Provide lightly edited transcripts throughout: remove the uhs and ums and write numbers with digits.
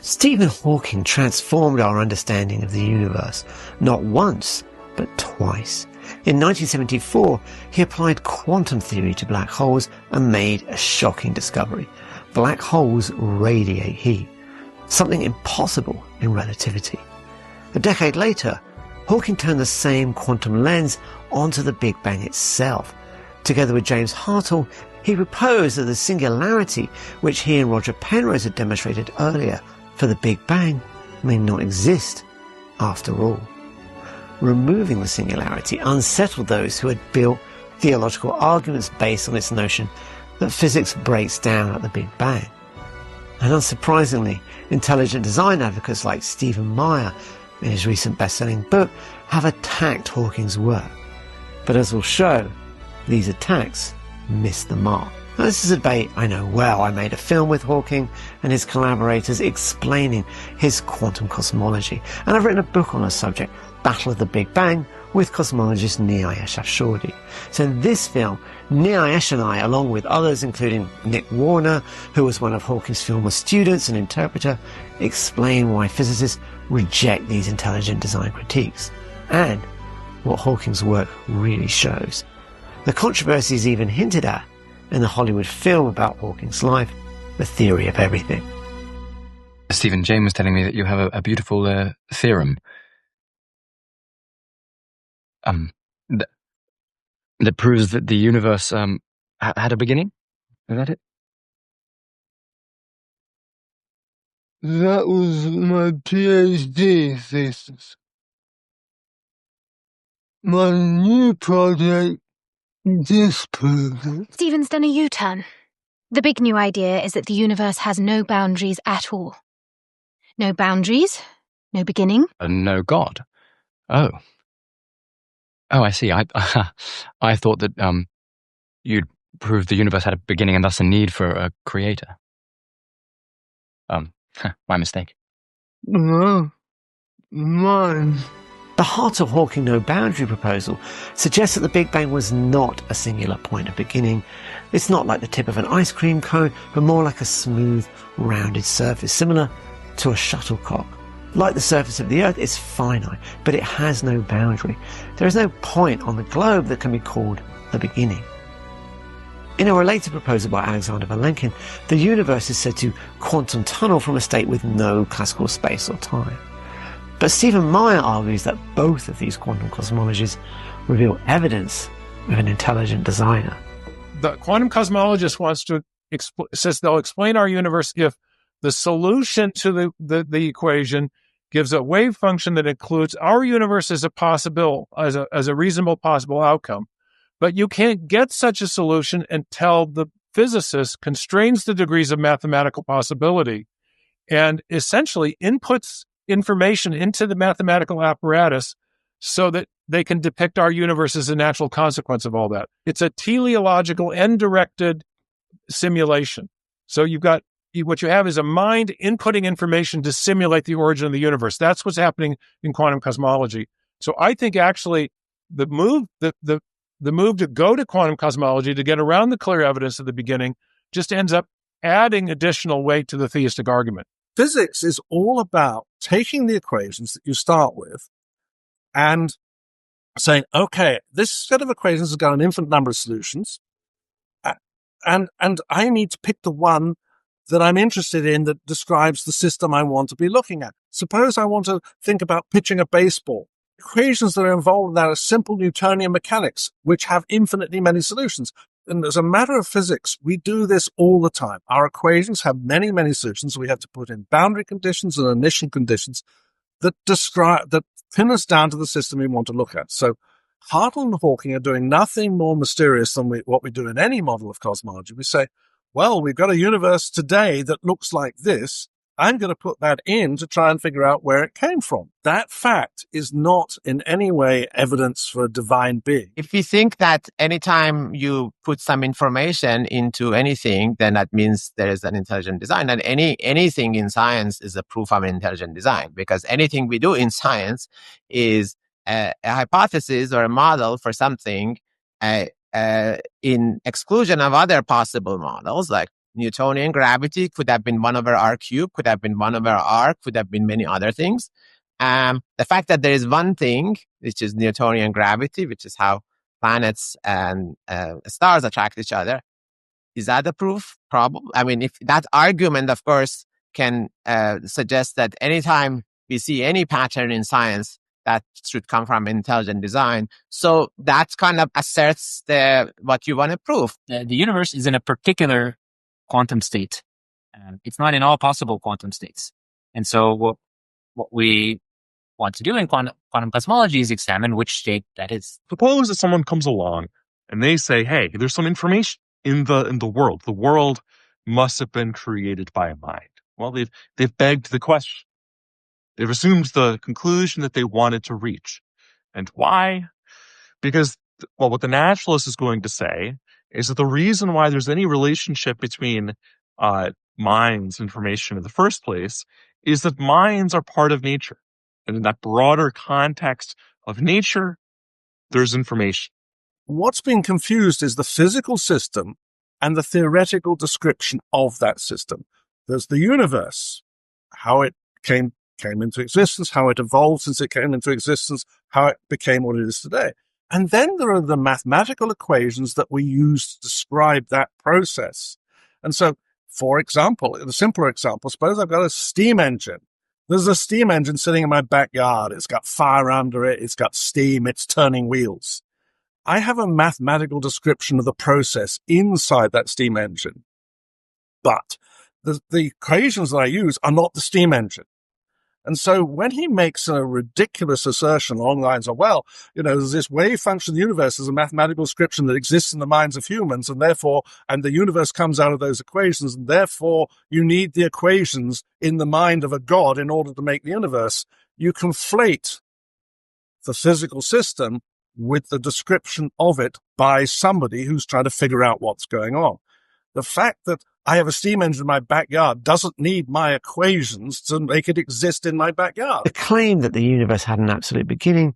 Stephen Hawking transformed our understanding of the universe, not once, but twice. In 1974, he applied quantum theory to black holes and made a shocking discovery. Black holes radiate heat, something impossible in relativity. A decade later, Hawking turned the same quantum lens onto the Big Bang itself. Together with James Hartle, he proposed that the singularity, which he and Roger Penrose had demonstrated earlier for the Big Bang, may not exist after all. Removing the singularity unsettled those who had built theological arguments based on its notion that physics breaks down at the Big Bang. And unsurprisingly, intelligent design advocates like Stephen Meyer, in his recent best-selling book, have attacked Hawking's work. But as we'll show, these attacks missed the mark. Now, this is a debate I know well. I made a film with Hawking and his collaborators explaining his quantum cosmology, and I've written a book on the subject, Battle of the Big Bang, with cosmologist Niayesh Afshordi. So in this film, Niayesh and I, along with others including Nick Warner, who was one of Hawking's former students and interpreter, explain why physicists reject these intelligent design critiques, and what Hawking's work really shows. The controversy is even hinted at in the Hollywood film about Hawking's life, The Theory of Everything. Stephen, Jane was telling me that you have a beautiful theorem that proves that the universe had a beginning. Is that it? That was my PhD thesis. My new project disproves it. Stephen's done a U-turn. The big new idea is that the universe has no boundaries at all. No boundaries, no beginning. No God. Oh, I see. I thought that you'd proved the universe had a beginning and thus a need for a creator. My mistake. No, mine. The Hartle-Hawking no-boundary proposal suggests that the Big Bang was not a singular point of beginning. It's not like the tip of an ice cream cone, but more like a smooth, rounded surface, similar to a shuttlecock. Like the surface of the Earth, it's finite, but it has no boundary. There is no point on the globe that can be called the beginning. In a related proposal by Alexander Vilenkiin, the universe is said to quantum tunnel from a state with no classical space or time. But Stephen Meyer argues that both of these quantum cosmologies reveal evidence of an intelligent designer. The quantum cosmologist says they'll explain our universe if the solution to the equation gives a wave function that includes our universe as a reasonable possible outcome. But you can't get such a solution until the physicist constrains the degrees of mathematical possibility and essentially inputs information into the mathematical apparatus so that they can depict our universe as a natural consequence of all that. It's a teleological end-directed simulation. So what you have is a mind inputting information to simulate the origin of the universe. That's what's happening in quantum cosmology. So I think actually the move to go to quantum cosmology to get around the clear evidence at the beginning just ends up adding additional weight to the theistic argument. Physics is all about taking the equations that you start with and saying, okay, this set of equations has got an infinite number of solutions, and I need to pick the one that I'm interested in that describes the system I want to be looking at. Suppose I want to think about pitching a baseball. Equations that are involved in that are simple Newtonian mechanics, which have infinitely many solutions. And as a matter of physics, we do this all the time. Our equations have many, many solutions. We have to put in boundary conditions and initial conditions that pin us down to the system we want to look at. So Hartle and Hawking are doing nothing more mysterious than what we do in any model of cosmology. We say, well, we've got a universe today that looks like this. I'm going to put that in to try and figure out where it came from. That fact is not in any way evidence for a divine being. If you think that anytime you put some information into anything, then that means there is an intelligent design. And anything in science is a proof of an intelligent design, because anything we do in science is a hypothesis or a model for something in exclusion of other possible models, like Newtonian gravity could have been 1 over r cubed, could have been 1 over r, could have been many other things. The fact that there is one thing, which is Newtonian gravity, which is how planets and stars attract each other, is that a proof? Probably. I mean, if that argument, of course, can suggest that anytime we see any pattern in science, that should come from intelligent design. So that kind of asserts what you want to prove. The universe is in a particular quantum state. It's not in all possible quantum states. And so what we want to do in quantum cosmology is examine which state that is. Suppose that someone comes along and they say, hey, there's some information in the world. The world must have been created by a mind. Well, they've begged the question. They've assumed the conclusion that they wanted to reach. And why? Because, well, what the naturalist is going to say is that the reason why there's any relationship between minds and information in the first place is that minds are part of nature. And in that broader context of nature, there's information. What's been confused is the physical system and the theoretical description of that system. There's the universe, how it came into existence, how it evolved since it came into existence, how it became what it is today. And then there are the mathematical equations that we use to describe that process. And so, for example, a simpler example, suppose I've got a steam engine. There's a steam engine sitting in my backyard. It's got fire under it. It's got steam. It's turning wheels. I have a mathematical description of the process inside that steam engine. But the equations that I use are not the steam engine. And so when he makes a ridiculous assertion along the lines of, well, there's this wave function of the universe as a mathematical description that exists in the minds of humans, and the universe comes out of those equations, and therefore you need the equations in the mind of a god in order to make the universe, you conflate the physical system with the description of it by somebody who's trying to figure out what's going on. The fact that I have a steam engine in my backyard doesn't need my equations to make it exist in my backyard. The claim that the universe had an absolute beginning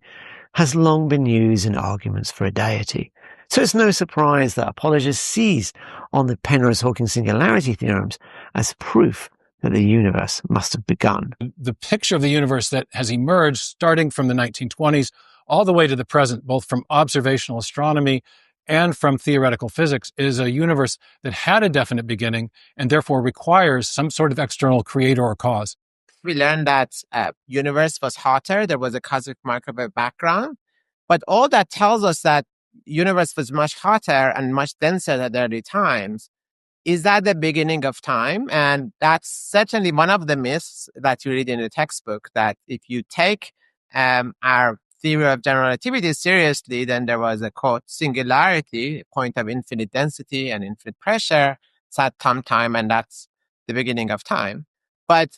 has long been used in arguments for a deity. So it's no surprise that apologists seize on the Penrose-Hawking singularity theorems as proof that the universe must have begun. The picture of the universe that has emerged starting from the 1920s all the way to the present, both from observational astronomy and from theoretical physics, is a universe that had a definite beginning and therefore requires some sort of external creator or cause. We learned that universe was hotter. There was a cosmic microwave background. But all that tells us that universe was much hotter and much denser at early times. Is that the beginning of time? And that's certainly one of the myths that you read in the textbook, that if you take our theory of general relativity seriously, then there was a, quote, singularity, a point of infinite density and infinite pressure. It's at some time, and that's the beginning of time. But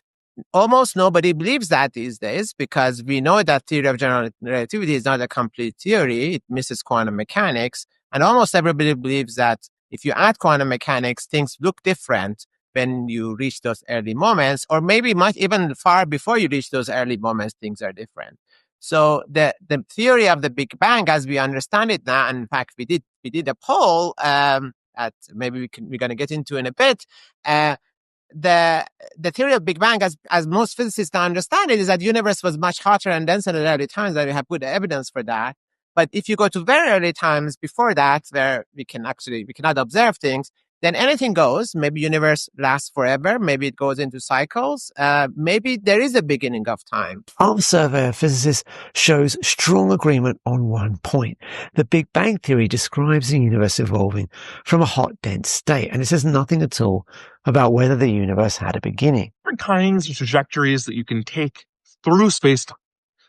almost nobody believes that these days, because we know that theory of general relativity is not a complete theory. It misses quantum mechanics. And almost everybody believes that if you add quantum mechanics, things look different when you reach those early moments, or maybe much even far before you reach those early moments, things are different. So the theory of the Big Bang, as we understand it now, and in fact we did a poll at maybe we're going to get into in a bit. The theory of Big Bang, as most physicists understand it, is that the universe was much hotter and denser at early times. That we have good evidence for that. But if you go to very early times before that, where we cannot observe things, then anything goes. Maybe universe lasts forever. Maybe it goes into cycles. Maybe there is a beginning of time. Our survey of physicists shows strong agreement on one point. The Big Bang Theory describes the universe evolving from a hot, dense state, and it says nothing at all about whether the universe had a beginning. Different kinds of trajectories that you can take through space-time.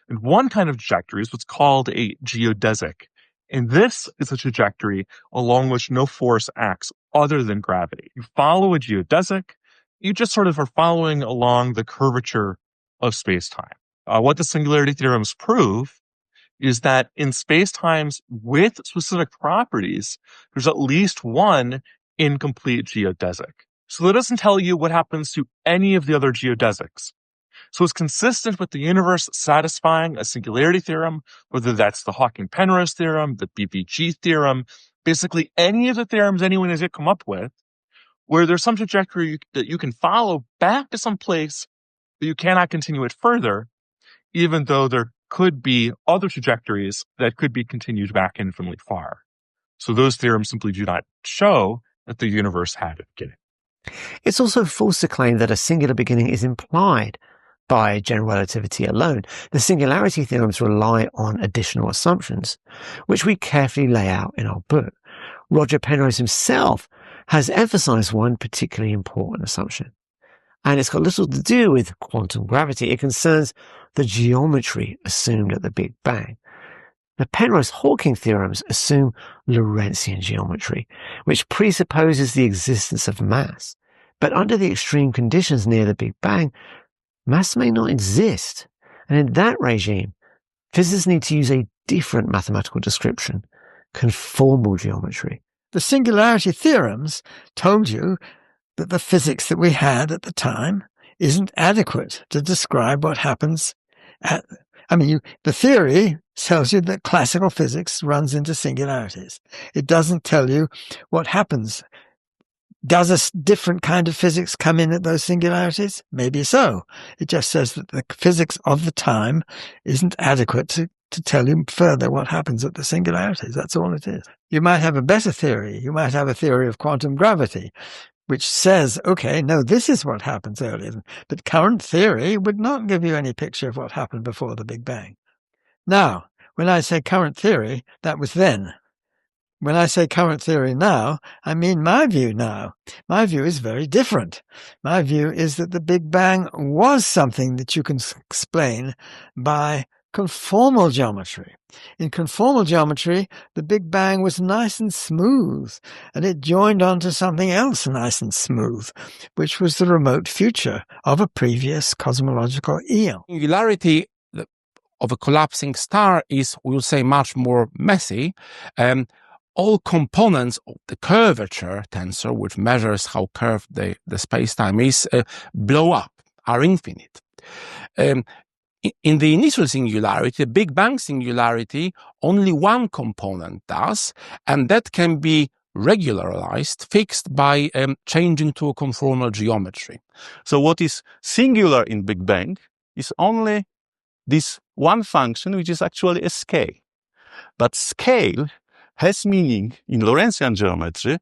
And one kind of trajectory is what's called a geodesic. And this is a trajectory along which no force acts other than gravity. You follow a geodesic, you just sort of are following along the curvature of space-time. What the singularity theorems prove is that in space-times with specific properties, there's at least one incomplete geodesic. So that doesn't tell you what happens to any of the other geodesics. So it's consistent with the universe satisfying a singularity theorem, whether that's the Hawking-Penrose theorem, the BBG theorem, basically any of the theorems anyone has yet come up with, where there's some trajectory that you can follow back to some place, but you cannot continue it further, even though there could be other trajectories that could be continued back infinitely far. So those theorems simply do not show that the universe had a beginning. It's also false to claim that a singular beginning is implied by general relativity alone. The singularity theorems rely on additional assumptions, which we carefully lay out in our book. Roger Penrose himself has emphasized one particularly important assumption, and it's got little to do with quantum gravity. It concerns the geometry assumed at the Big Bang. The Penrose-Hawking theorems assume Lorentzian geometry, which presupposes the existence of mass. But under the extreme conditions near the Big Bang, mass may not exist. And in that regime, physicists need to use a different mathematical description, conformal geometry. The singularity theorems told you that the physics that we had at the time isn't adequate to describe what happens the theory tells you that classical physics runs into singularities. It doesn't tell you what happens. Does a different kind of physics come in at those singularities? Maybe so. It just says that the physics of the time isn't adequate to tell you further what happens at the singularities. That's all it is. You might have a better theory. You might have a theory of quantum gravity, which says, okay, no, this is what happens earlier. But current theory would not give you any picture of what happened before the Big Bang. Now, when I say current theory, that was then. When I say current theory now, I mean my view now. My view is very different. My view is that the Big Bang was something that you can explain by conformal geometry. In conformal geometry, the Big Bang was nice and smooth, and it joined onto something else nice and smooth, which was the remote future of a previous cosmological eon. Singularity of a collapsing star is, we'll say, much more messy. All components of the curvature tensor, which measures how curved the space-time is, blow up, are infinite. In the initial singularity, the Big Bang singularity, only one component does, and that can be regularized, fixed by changing to a conformal geometry. So what is singular in Big Bang is only this one function, which is actually a scale. But scale has meaning in Lorentzian geometry,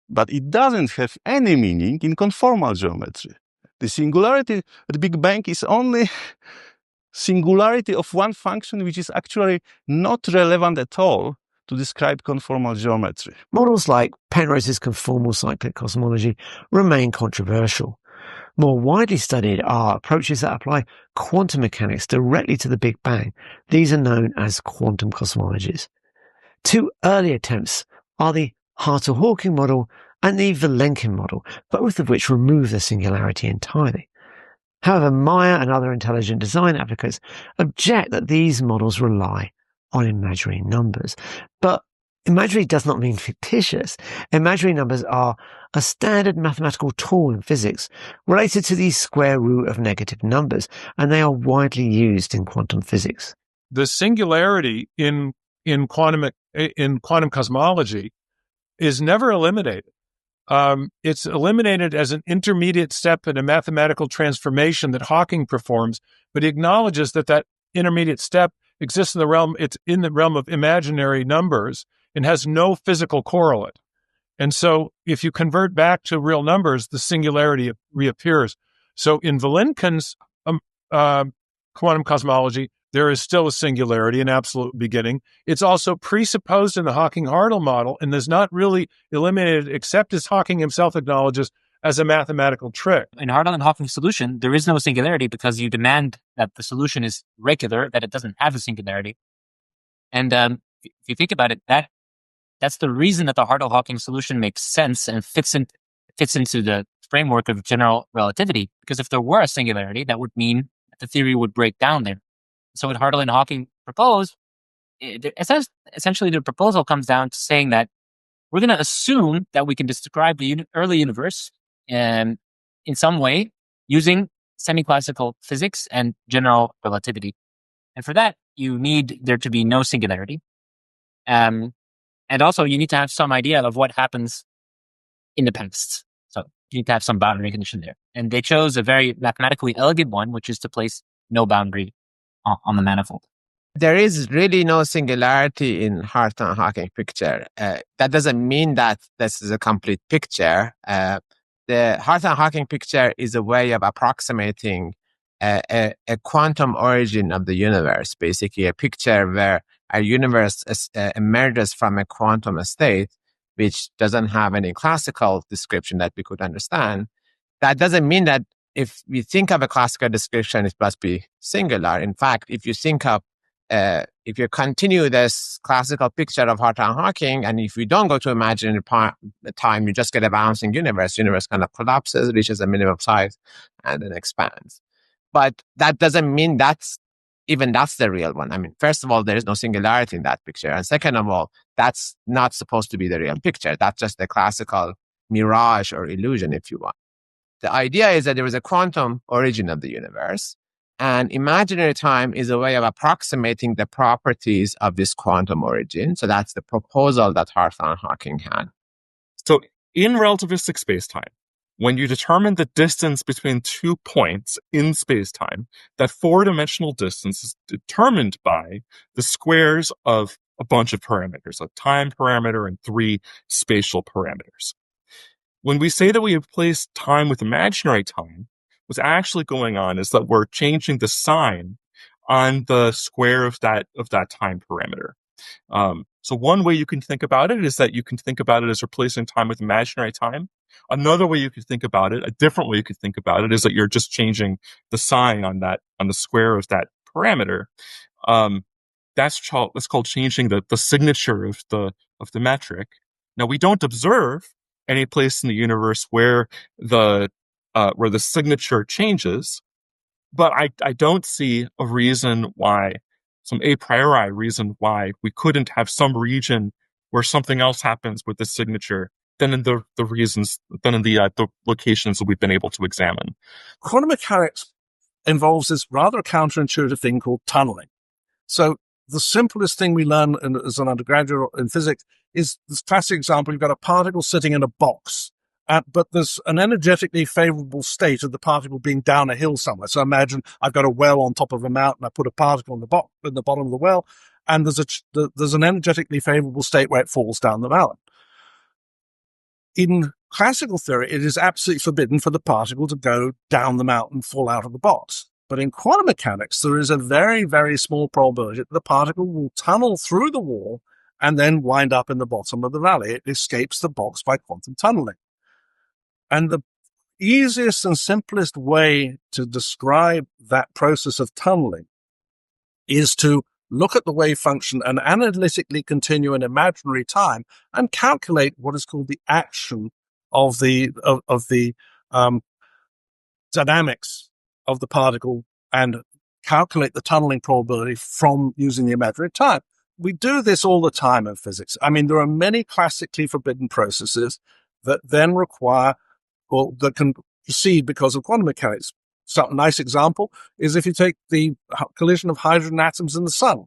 but it doesn't have any meaning in conformal geometry. The singularity at the Big Bang is only singularity of one function which is actually not relevant at all to describe conformal geometry. Models like Penrose's conformal cyclic cosmology remain controversial. More widely studied are approaches that apply quantum mechanics directly to the Big Bang. These are known as quantum cosmologies. Two early attempts are the Hartle-Hawking model and the Vilenkiin model, both of which remove the singularity entirely. However, Meyer and other intelligent design advocates object that these models rely on imaginary numbers. But imaginary does not mean fictitious. Imaginary numbers are a standard mathematical tool in physics related to the square root of negative numbers, and they are widely used in quantum physics. The singularity in quantum cosmology is never eliminated. It's eliminated as an intermediate step in a mathematical transformation that Hawking performs, but he acknowledges that intermediate step exists in the realm, it's in the realm of imaginary numbers and has no physical correlate. And so if you convert back to real numbers, the singularity reappears. So in Vilenkiin's quantum cosmology, there is still a singularity, an absolute beginning. It's also presupposed in the Hawking-Hartle model and is not really eliminated, except as Hawking himself acknowledges, as a mathematical trick. In Hartle and Hawking's solution, there is no singularity because you demand that the solution is regular, that it doesn't have a singularity. And if you think about it, that's the reason that the Hartle-Hawking solution makes sense and fits into the framework of general relativity. Because if there were a singularity, that would mean that the theory would break down there. So what Hartle and Hawking propose, essentially the proposal comes down to saying that we're going to assume that we can describe the early universe in some way using semi-classical physics and general relativity. And for that, you need there to be no singularity. And also you need to have some idea of what happens in the past. you need to have some boundary condition there. And they chose a very mathematically elegant one, which is to place no boundary on the manifold. There is really no singularity in Hartung-Hawking picture. That doesn't mean that this is a complete picture. The Hartung-Hawking picture is a way of approximating a quantum origin of the universe, basically a picture where our universe emerges from a quantum state, which doesn't have any classical description that we could understand. That doesn't mean that if we think of a classical description, it must be singular. In fact, if you think of if you continue this classical picture of Hartung-Hawking, and if you don't go to imaginary time, you just get a bouncing universe. Universe kind of collapses, reaches a minimum size, and then expands. But that doesn't mean that's the real one. I mean, first of all, there is no singularity in that picture. And second of all, that's not supposed to be the real picture. That's just a classical mirage or illusion, if you want. The idea is that there is a quantum origin of the universe, and imaginary time is a way of approximating the properties of this quantum origin. So that's the proposal that Hartung-Hawking had. So in relativistic spacetime, when you determine the distance between 2 points in spacetime, that 4-dimensional distance is determined by the squares of a bunch of parameters, a time parameter and 3 spatial parameters. When we say that we have placed time with imaginary time, what's actually going on is that we're changing the sign on the square of that time parameter. So one way you can think about it is that you can think about it as replacing time with imaginary time. Another way you could think about it, a different way you could think about it, is that you're just changing the sign on the square of that parameter. That's called changing the signature of the metric. Now, we don't observe any place in the universe where the signature changes, but I don't see a reason why, some a priori reason why we couldn't have some region where something else happens with the signature than in the locations that we've been able to examine. Quantum mechanics involves this rather counterintuitive thing called tunneling. So the simplest thing we learn as an undergraduate in physics is this classic example. You've got a particle sitting in a box, but there's an energetically favorable state of the particle being down a hill somewhere. So imagine I've got a well on top of a mountain. I put a particle in the bottom of the well, and there's an energetically favorable state where it falls down the mountain. In classical theory, it is absolutely forbidden for the particle to go down the mountain, fall out of the box. But in quantum mechanics, there is a very, very small probability that the particle will tunnel through the wall and then wind up in the bottom of the valley. It escapes the box by quantum tunneling. And the easiest and simplest way to describe that process of tunneling is to look at the wave function and analytically continue in imaginary time and calculate what is called the action of the dynamics of the particle and calculate the tunneling probability from using the imaginary time. We do this all the time in physics. I mean, there are many classically forbidden processes that then require, or that can proceed because of quantum mechanics. So a nice example is if you take the collision of hydrogen atoms in the sun.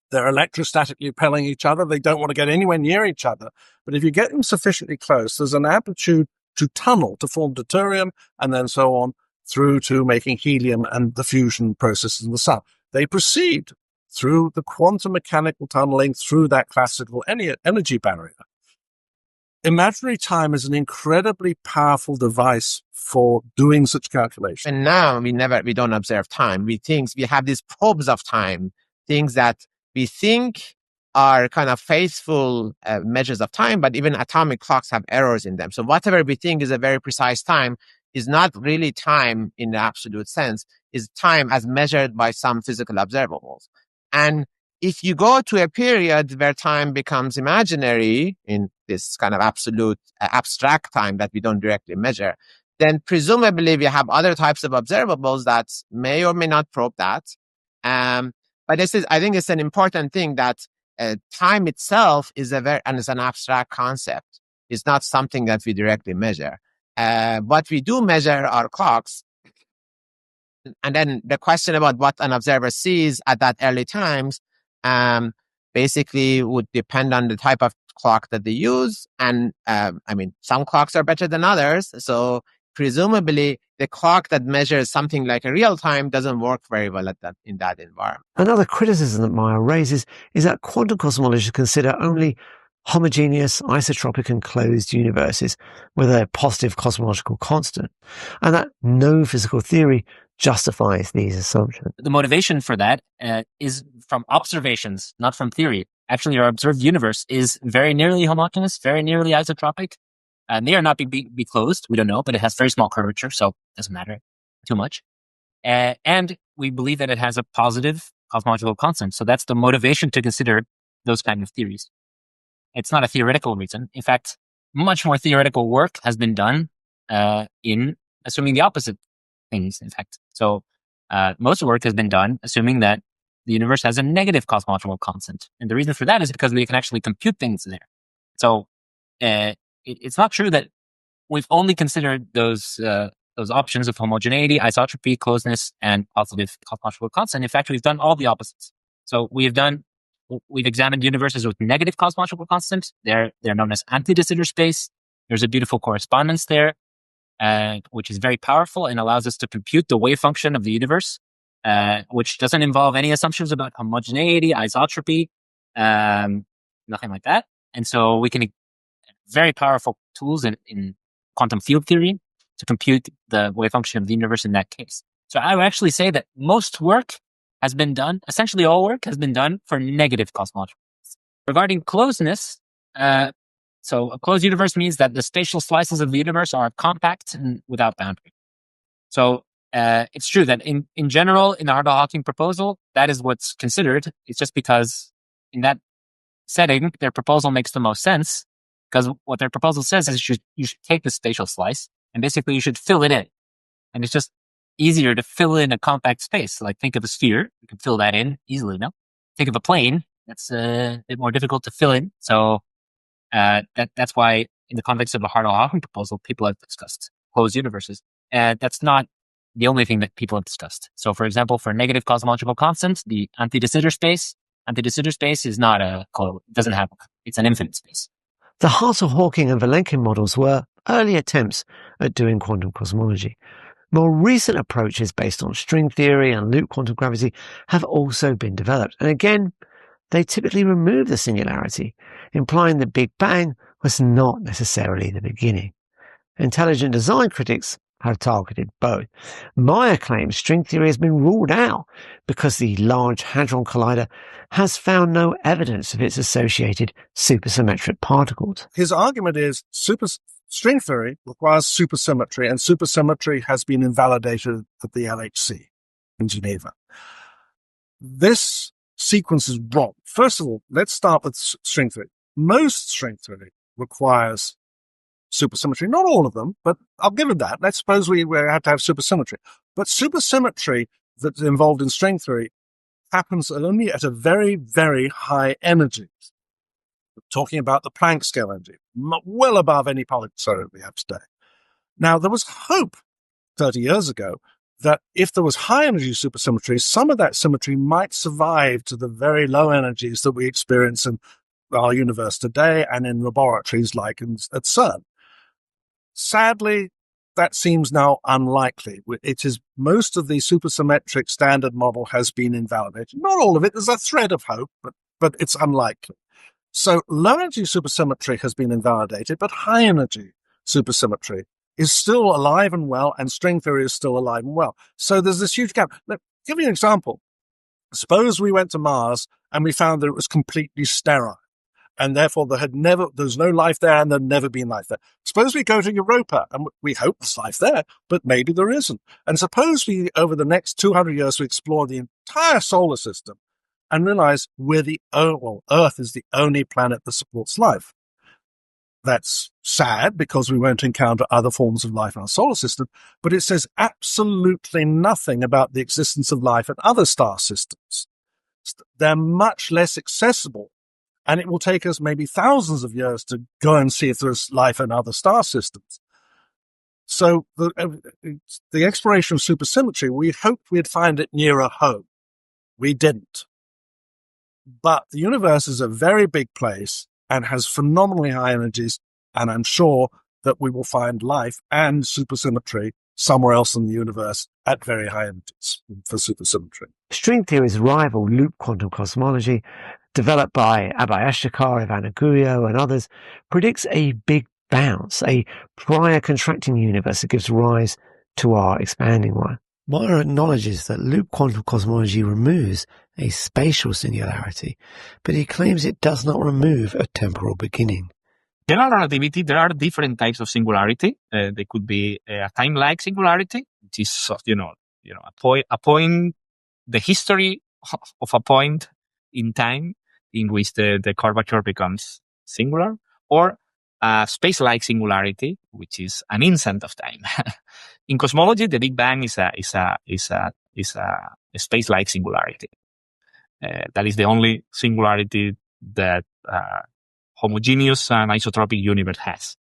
They're electrostatically repelling each other. They don't want to get anywhere near each other. But if you get them sufficiently close, there's an amplitude to tunnel to form deuterium and then so on through to making helium and the fusion processes in the sun. They proceed through the quantum mechanical tunneling through that classical energy barrier. Imaginary time is an incredibly powerful device for doing such calculations. And now we don't observe time. We have these probes of time, things that we think are kind of faithful measures of time, but even atomic clocks have errors in them. So whatever we think is a very precise time is not really time in the absolute sense, is time as measured by some physical observables. And if you go to a period where time becomes imaginary in this kind of absolute abstract time that we don't directly measure, then presumably we have other types of observables that may or may not probe that. But I think it's an important thing that time itself is an abstract concept. It's not something that we directly measure. What we do measure are clocks. And then the question about what an observer sees at that early times basically would depend on the type of clock that they use. And some clocks are better than others. So presumably the clock that measures something like a real time doesn't work very well in that environment. Another criticism that Meyer raises is that quantum cosmologists consider only homogeneous, isotropic and closed universes with a positive cosmological constant, and that no physical theory justifies these assumptions. The motivation for that is from observations, not from theory. Actually, our observed universe is very nearly homogeneous, very nearly isotropic. May or not be closed, we don't know, but it has very small curvature, so it doesn't matter too much. And we believe that it has a positive cosmological constant. So that's the motivation to consider those kind of theories. It's not a theoretical reason. In fact, much more theoretical work has been done in assuming the opposite things, in fact. So most of the work has been done assuming that the universe has a negative cosmological constant. And the reason for that is because we can actually compute things there. So it's not true that we've only considered those options of homogeneity, isotropy, closeness, and positive cosmological constant. In fact, we've done all the opposites. So we've examined universes with negative cosmological constant. They're known as anti-de Sitter space. There's a beautiful correspondence there, which is very powerful and allows us to compute the wave function of the universe, which doesn't involve any assumptions about homogeneity, isotropy, nothing like that. And so we can very powerful tools in quantum field theory to compute the wave function of the universe in that case. So I would actually say that most work has been done, essentially all work has been done for negative cosmological. Regarding closeness, so a closed universe means that the spatial slices of the universe are compact and without boundary. So it's true that in general, in the Hartle-Hawking proposal, that is what's considered. It's just because in that setting, their proposal makes the most sense, because what their proposal says is you should take the spatial slice and basically you should fill it in. And it's just easier to fill in a compact space. Like think of a sphere, you can fill that in easily, no? Think of a plane, that's a bit more difficult to fill in. So that's why in the context of the Hartle-Hawking proposal, people have discussed closed universes. And that's not the only thing that people have discussed. So for example, for negative cosmological constant, the anti-de Sitter space is not doesn't have, it's an infinite space. The Hartle-Hawking and Vilenkiin models were early attempts at doing quantum cosmology. More recent approaches based on string theory and loop quantum gravity have also been developed. And again, they typically remove the singularity, implying the Big Bang was not necessarily the beginning. Intelligent design critics have targeted both. Meyer claims string theory has been ruled out because the Large Hadron Collider has found no evidence of its associated supersymmetric particles. His argument is string theory requires supersymmetry, and supersymmetry has been invalidated at the LHC in Geneva. This sequence is wrong. First of all, let's start with string theory. Most string theory requires supersymmetry. Not all of them, but I'll give it that. Let's suppose we had to have supersymmetry. But supersymmetry that's involved in string theory happens only at a very, very high energy. We're talking about the Planck scale energy, well above any particle accelerator we have today. Now, there was hope 30 years ago that if there was high energy supersymmetry, some of that symmetry might survive to the very low energies that we experience in our universe today and in laboratories like at CERN. Sadly, that seems now unlikely. It is most of the supersymmetric standard model has been invalidated. Not all of it. There's a thread of hope, but it's unlikely. So low energy supersymmetry has been invalidated, but high energy supersymmetry is still alive and well, and string theory is still alive and well. So there's this huge gap. Let me give you an example. Suppose we went to Mars and we found that it was completely sterile, and therefore there's no life there, and there'd never been life there. Suppose we go to Europa, and we hope there's life there, but maybe there isn't. And suppose we, over the next 200 years, we explore the entire solar system and realize Earth is the only planet that supports life. That's sad because we won't encounter other forms of life in our solar system, but it says absolutely nothing about the existence of life in other star systems. They're much less accessible, and it will take us maybe thousands of years to go and see if there's life in other star systems. So the exploration of supersymmetry, we hoped we'd find it nearer home. We didn't. But the universe is a very big place, and has phenomenally high energies. And I'm sure that we will find life and supersymmetry somewhere else in the universe at very high energies for supersymmetry. String theory's rival loop quantum cosmology, developed by Abhay Ashtekar, Ivana Gurio, and others, predicts a big bounce, a prior contracting universe that gives rise to our expanding one. Meyer acknowledges that loop quantum cosmology removes a spatial singularity, but he claims it does not remove a temporal beginning. General relativity, there are different types of singularity. They could be a time-like singularity, which is, a point, the history of a point in time in which the curvature becomes singular, or a space-like singularity, which is an instant of time. In cosmology, the Big Bang is a space-like singularity. That is the only singularity that homogeneous and isotropic universe has.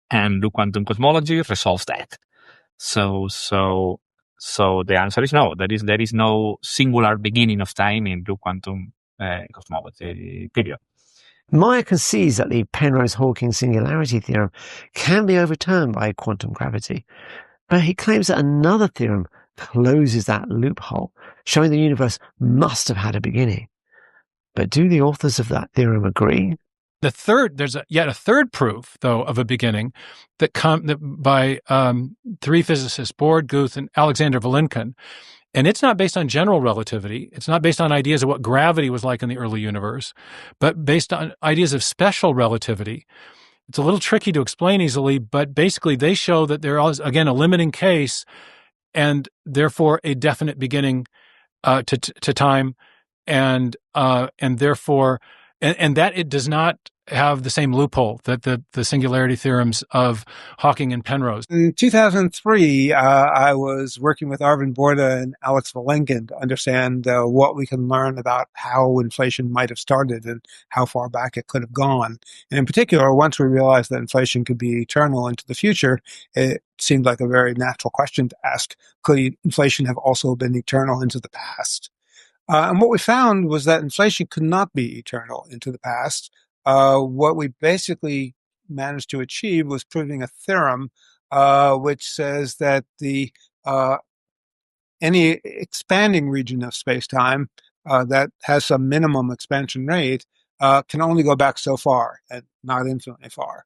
And loop quantum cosmology resolves that. So the answer is no. There is no singular beginning of time in loop quantum cosmology, period. Meyer concedes that the Penrose-Hawking singularity theorem can be overturned by quantum gravity, but he claims that another theorem closes that loophole, showing the universe must have had a beginning. But do the authors of that theorem agree? There's yet a third proof, though, of a beginning that by three physicists, Bohr, Guth, and Alexander Vilenkiin. And it's not based on general relativity. It's not based on ideas of what gravity was like in the early universe, but based on ideas of special relativity. It's a little tricky to explain easily, but basically they show that there is, again, a limiting case and therefore a definite beginning to time, and therefore, and that it does not have the same loophole that the singularity theorems of Hawking and Penrose. In 2003, I was working with Arvind Borda and Alex Vilenkiin to understand what we can learn about how inflation might have started and how far back it could have gone. And in particular, once we realized that inflation could be eternal into the future, it seemed like a very natural question to ask, could inflation have also been eternal into the past? And what we found was that inflation could not be eternal into the past. What we basically managed to achieve was proving a theorem which says that any expanding region of space-time that has some minimum expansion rate can only go back so far and not infinitely far.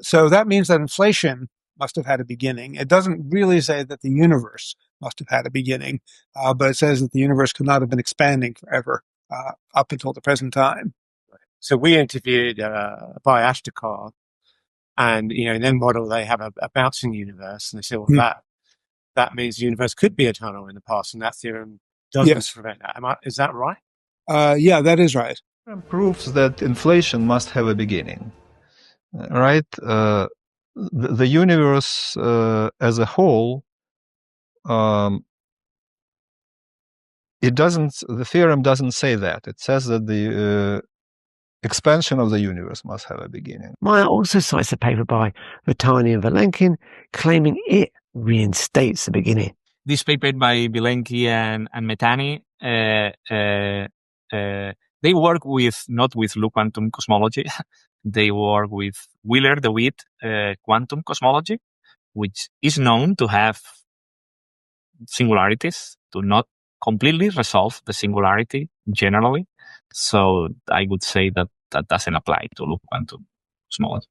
So that means that inflation must have had a beginning. It doesn't really say that the universe must have had a beginning, but it says that the universe could not have been expanding forever up until the present time. So we interviewed by Ashtekar, and in their model they have a bouncing universe, and they say, well, that means the universe could be eternal in the past, and that theorem doesn't prevent that. Is that right? Yeah, that is right. It proves that inflation must have a beginning, right? The universe as a whole, the theorem doesn't say that. It says that the expansion of the universe must have a beginning. Meyer also cites a paper by Vitani and Vilenkiin claiming it reinstates the beginning. This paper by Vilenkiin and Metani, they work not with loop quantum cosmology. They work with Wheeler-DeWitt quantum cosmology, which is known to have singularities, to not completely resolve the singularity generally. So I would say that doesn't apply to loop quantum cosmology.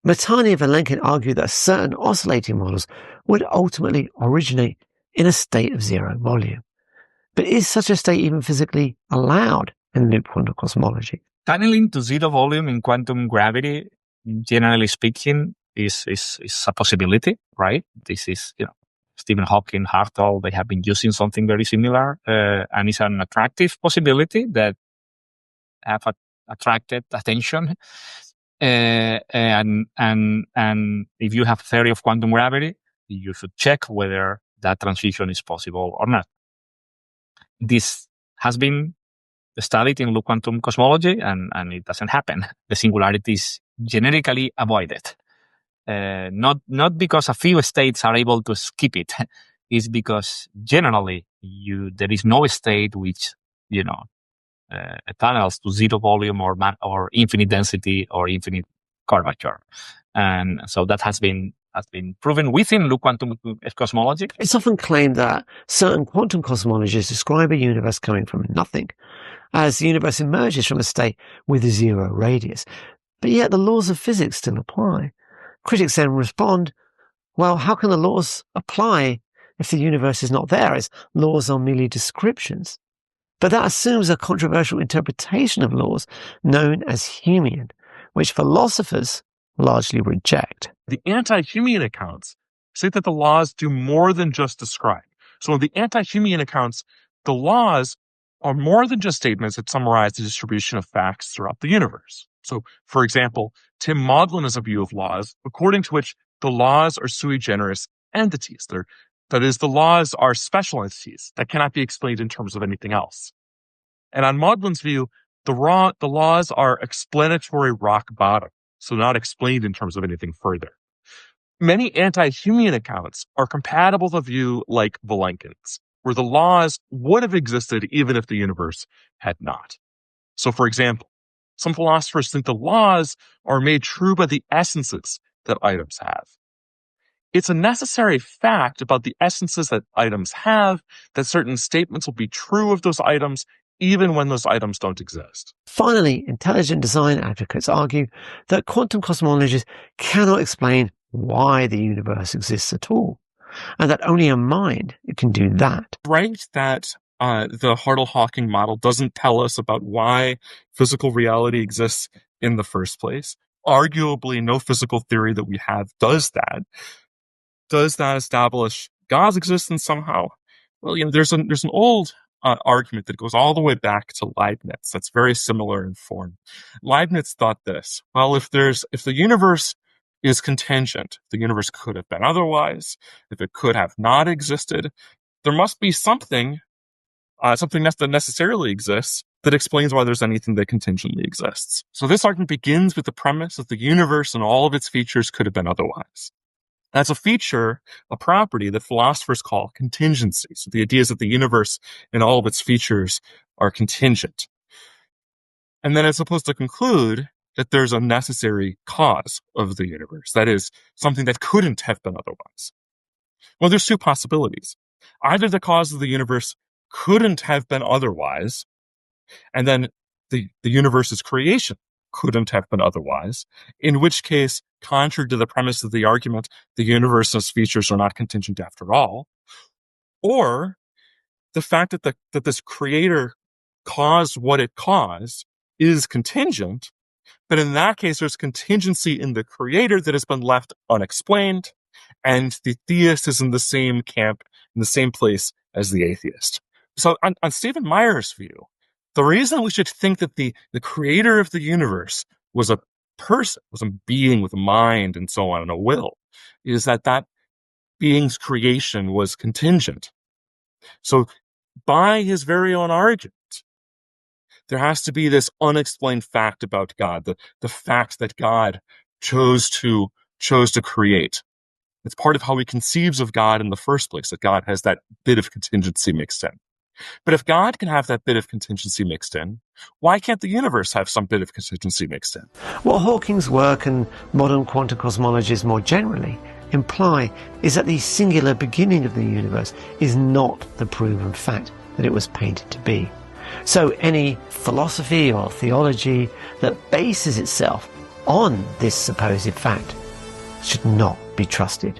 Metani and Vilenkiin argue that certain oscillating models would ultimately originate in a state of zero volume. But is such a state even physically allowed in loop quantum cosmology? Tunneling to zero volume in quantum gravity, generally speaking, is a possibility, right? This is, Stephen Hawking, Hartle, they have been using something very similar, and it's an attractive possibility that have attracted attention. And if you have theory of quantum gravity, you should check whether that transition is possible or not. This has been studied in loop quantum cosmology, and it doesn't happen. The singularity is generically avoided. Not because a few states are able to skip it. It's because generally there is no state which, tunnels to zero volume or infinite density or infinite curvature. And so that has been proven within quantum cosmology. It's often claimed that certain quantum cosmologies describe a universe coming from nothing, as the universe emerges from a state with a zero radius. But yet the laws of physics still apply. Critics then respond, well, how can the laws apply if the universe is not there, as laws are merely descriptions? But that assumes a controversial interpretation of laws known as Humean, which philosophers largely reject. The anti-Humean accounts say that the laws do more than just describe. So in the anti-Humean accounts, the laws are more than just statements that summarize the distribution of facts throughout the universe. So, for example, Tim Maudlin has a view of laws according to which the laws are sui generis entities. That is, the laws are special entities that cannot be explained in terms of anything else. And on Maudlin's view, the laws are explanatory rock bottom, so not explained in terms of anything further. Many anti-Humean accounts are compatible with a view like Vilenkiin's, where the laws would have existed even if the universe had not. So, for example, some philosophers think the laws are made true by the essences that items have. It's a necessary fact about the essences that items have that certain statements will be true of those items even when those items don't exist. Finally, intelligent design advocates argue that quantum cosmologies cannot explain why the universe exists at all, and that only a mind can do that. Right, that the Hartle-Hawking model doesn't tell us about why physical reality exists in the first place. Arguably, no physical theory that we have does that. Does that establish God's existence somehow? Well, there's an old argument that goes all the way back to Leibniz that's very similar in form. Leibniz thought this: well, if the universe is contingent, the universe could have been otherwise, if it could have not existed, there must be something that necessarily exists that explains why there's anything that contingently exists. So this argument begins with the premise that the universe and all of its features could have been otherwise. That's a feature, a property that philosophers call contingency. So the idea is that the universe and all of its features are contingent. And then it's supposed to conclude that there's a necessary cause of the universe. That is, something that couldn't have been otherwise. Well, there's two possibilities. Either the cause of the universe couldn't have been otherwise, and then the universe's creation couldn't have been otherwise, in which case, contrary to the premise of the argument, the universe's features are not contingent after all, or the fact that this creator caused what it caused is contingent, but in that case, there's contingency in the creator that has been left unexplained, and the theist is in the same camp, in the same place as the atheist. So on Stephen Meyer's view, the reason we should think that the creator of the universe was a person, was a being with a mind and so on and a will, is that being's creation was contingent. So by his very own argument, there has to be this unexplained fact about God, the fact that God chose to create. It's part of how he conceives of God in the first place, that God has that bit of contingency mixed in. But if God can have that bit of contingency mixed in, why can't the universe have some bit of contingency mixed in? What Hawking's work and modern quantum cosmologies more generally imply is that the singular beginning of the universe is not the proven fact that it was painted to be. So any philosophy or theology that bases itself on this supposed fact should not be trusted.